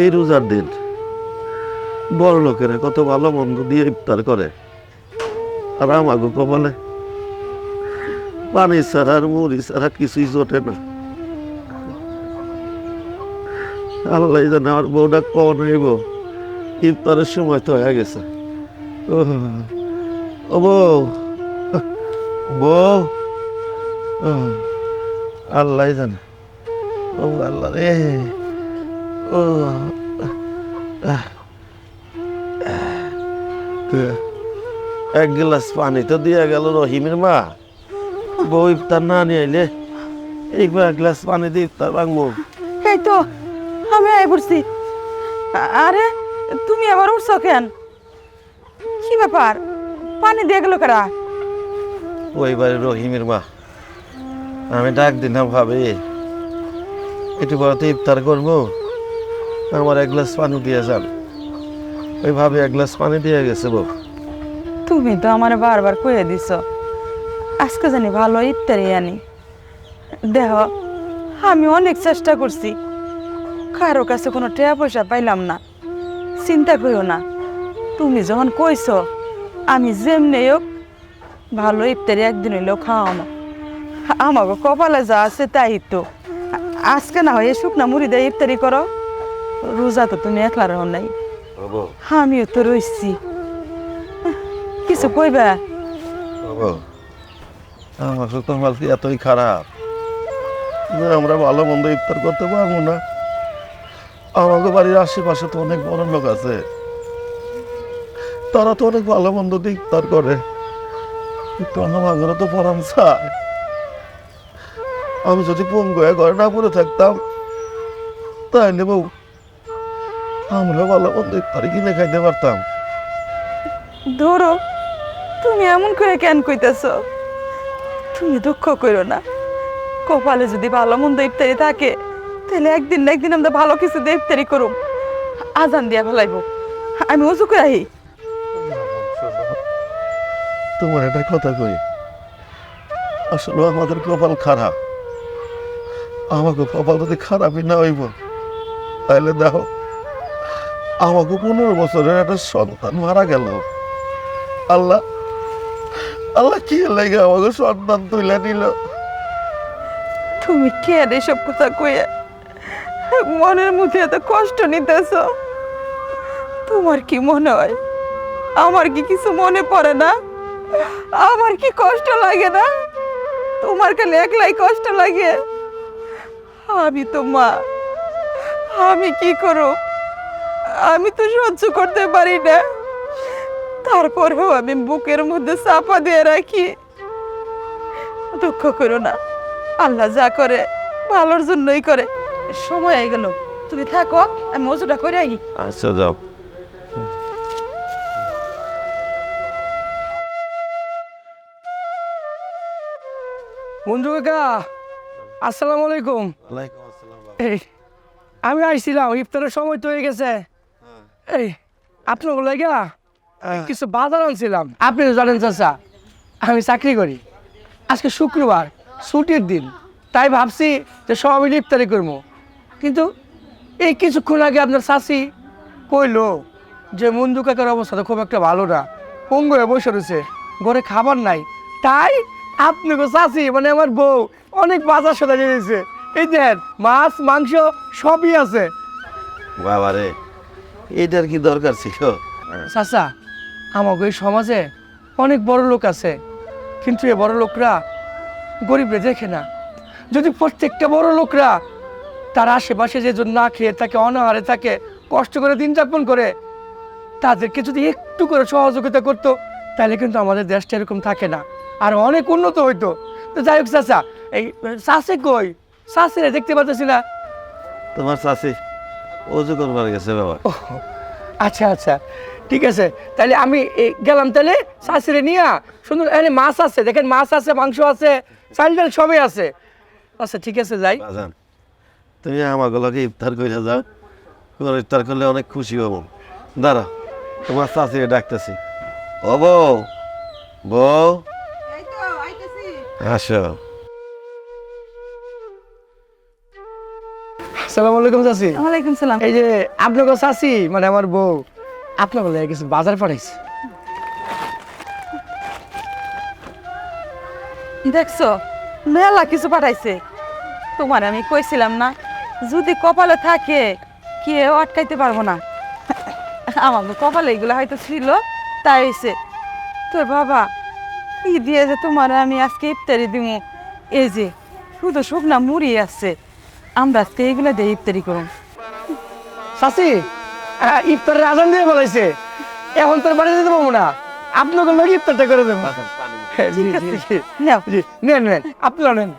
এই রোজার দিন বড় লোকেরা কত ভালো মন্দ দিয়ে ইফতার করে, আর আমাকে কপালে পানি ছাড়া আর মুড়ি ছাড়া কিছুই জোটে না। আল্লাহ জানে আমার বউটা কখন হইব, ইফতারের সময় তো হয়ে গেছে। ও বউ, বউ, আল্লাহ জানে। ও আল্লাহ রে, ও এক গ্লাস পানি তো দিয়ে গেল রহিমের মা। বউ ইফতার না নিয়ে আইলে এইবার এক গ্লাস পানি দিয়ে ইফতার ভাঙবো। এই তো আমি আই পড়ছি। আরে তুমি আবার উঠছো কেন? কি ব্যাপার? পানি দিয়ে গেল কারা? ওই বাড়ি রহিমের মা। আমি ডাক দিলাম ভাবে একটু বড়তে ইফতার করবো, আমার এক গ্লাস পানি দিয়ে যান। ওইভাবে এক গ্লাস পানি দিয়ে গেছে বউ। তুমি তো আমার বারবার কয়ে দিছ আজকে জানি ভালো ইফতারি আনি। দেহ আমি অনেক চেষ্টা করছি, কারো কাছে কোনো টাকা পয়সা পাইলাম না। চিন্তা করিও না, তুমি যখন কইছো আমি যেমনি হোক ভালো ইফতারি একদিন হইলেও খাওয়ানো। আমাকে কপালে যা আছে তাই তো। আজকে না হয় শুকনা মুড়ি দিয়ে ইফতারি করো, রোজা তো তুমি একলা রহ নাই, আমিও তো রইছি। কিছু কইবা? আমার তো তোমার এতই খারাপ যে আমরা ভালো মন্দ ইফতার করতে পারবো না। আমাকে বাড়ির আশেপাশে তো অনেক বড় লোক আছে, তারা তো অনেক ভালো মন্দ দিয়ে ইফতার করে, কিন্তু আমাকে তো পরাম চায়। আমি যদি পঙ্গু হয়ে ঘরে না পড়ে থাকতাম তাহলে বউ আমরা ভালো মন্দ ইফতারি কিনে খাইতে পারতাম। ধরো তুমি এমন করে কেন কইতেছ? তুমি দুঃখ করো না, কপালে যদি ভালো মন্দ ইফতারি থাকে তাহলে একদিন না একদিন আমরা ভালো কিছু দিয়ে ইফতারি করুম। আজান দিয়া ফেলাইব, আমি উজু করে আহি। তোমার একটা কথা কই, আসলে আমাদের কপাল খারাপ। আমাকে কপাল যদি খারাপই না হইব তাহলে দেখো আমাকে 15 বছরের একটা সন্তান মারা গেল। আল্লাহ আল্লাহ কি লাগে আমাকে সন্তান তুলে নিল। তুমি কে এসব কথা কইয়া মনের মধ্যে এত কষ্ট নিতেছ? তোমার কি মনে হয় আমার কি কিছু মনে পড়ে না? আমার কি কষ্ট লাগে না? তোমার খালি একলাই কষ্ট লাগে? আমি তো মা, আমি কি করব? আমি তো সহ্য করতে পারি না, তারপরেও আমি বুকের মধ্যে চাপা দিয়ে রাখি। দুঃখ করো না, আল্লাহ যা করে ভালোর জন্যই করে। সময় হয়ে গেল, তুমি থাকো, আমি মজুটা করে আই। আচ্ছা যাও। মঞ্জু কাকা, আসসালামু আলাইকুম। ওয়ালাইকুম আসসালাম। এই আমি আইছিলাম, ইফতারের সময় তো হয়ে গেছে। এই আপনার লাগা কিছু বাজার আনছিলাম। আপনি তো জানেন চাচা আমি চাকরি করি, আজকে শুক্রবার ছুটির দিন, তাই ভাবছি যে সবাই মিলে ইফতারি করবো। কিন্তু এই কিছুক্ষণ আগে আপনার চাচি কইলো যে মঞ্জু কাকার অবস্থা তো খুব একটা ভালো না, পঙ্গু হয়ে বসে রয়েছে, ঘরে খাবার নাই। তাই আপনাকে চাচি মানে আমার বউ অনেক বাজার সদা দিয়েছে। এই দেখেন মাছ মাংস সবই আছে। বাবা রে, এইটার কি দরকার ছিল? চাচা আমাকে এই সমাজে অনেক বড় লোক আছে, কিন্তু এই বড় লোকরা গরিবরে দেখে না। যদি প্রত্যেকটা বড় লোকরা তার আশেপাশে যে না খেয়ে থাকে, অনাহারে থাকে, কষ্ট করে দিন যাপন করে, তাদেরকে যদি একটু করে সহযোগিতা করতো তাহলে কিন্তু আমাদের দেশটা এরকম থাকে না, আর অনেক উন্নত হইতো। তো যাই হোক চাচা, এই চাষে কই? চাষিরা দেখতে পাচ্ছি না। তোমার চাষি অজু করবার গেছে বাবা। ও আচ্ছা আচ্ছা, ঠিক আছে, তাহলে আমি গেলাম। তাহলে শাশুড়ি নিয়া সুন্দর এখানে মাছ আছে, দেখেন মাছ আছে, মাংস আছে, চাল ডাল সবই আছে। আচ্ছা ঠিক আছে যাই। বাজান, তুমি আমাগুলোকে ইফতার করে যাও, তোমার ইফতার করলে অনেক খুশি হব। দাঁড়া, তোমার চাষিকে ডাকতেছি। ও বউ, বউ আসো। আসসালামু আলাইকুম চাচি। ওয়ালাইকুম সালাম। এই যে আপনাকে চাচি মানে আমার বউ আপনাকে লাগে কিছু বাজার পাঠাইছে। দেখছো মেলা কিছু পাঠাইছে। তোমার আমি কইছিলাম না, যদি কপালে থাকে কেউ আটকাইতে পারবো না। আমার তো কপালে এগুলো হয়তো ছিল, তাই হয়েছে। তোর বাবা কি দিয়ে যে তোমার আমি আজকে ইফতারি দিব, এই যে শুধু শুকনা মুড়ি আছে, আমরা আজকে এইগুলো দিয়ে ইফতারি করুন। চাচি ইফতারের আজান দিয়ে বলাইছে, এখন তোর বাড়ি যেতে পারবো না, আপনাকে লোক ইফতারটা করে দেবো। জি, জি, জি। নাও। জি, নেন নেন, আপনারা নেন।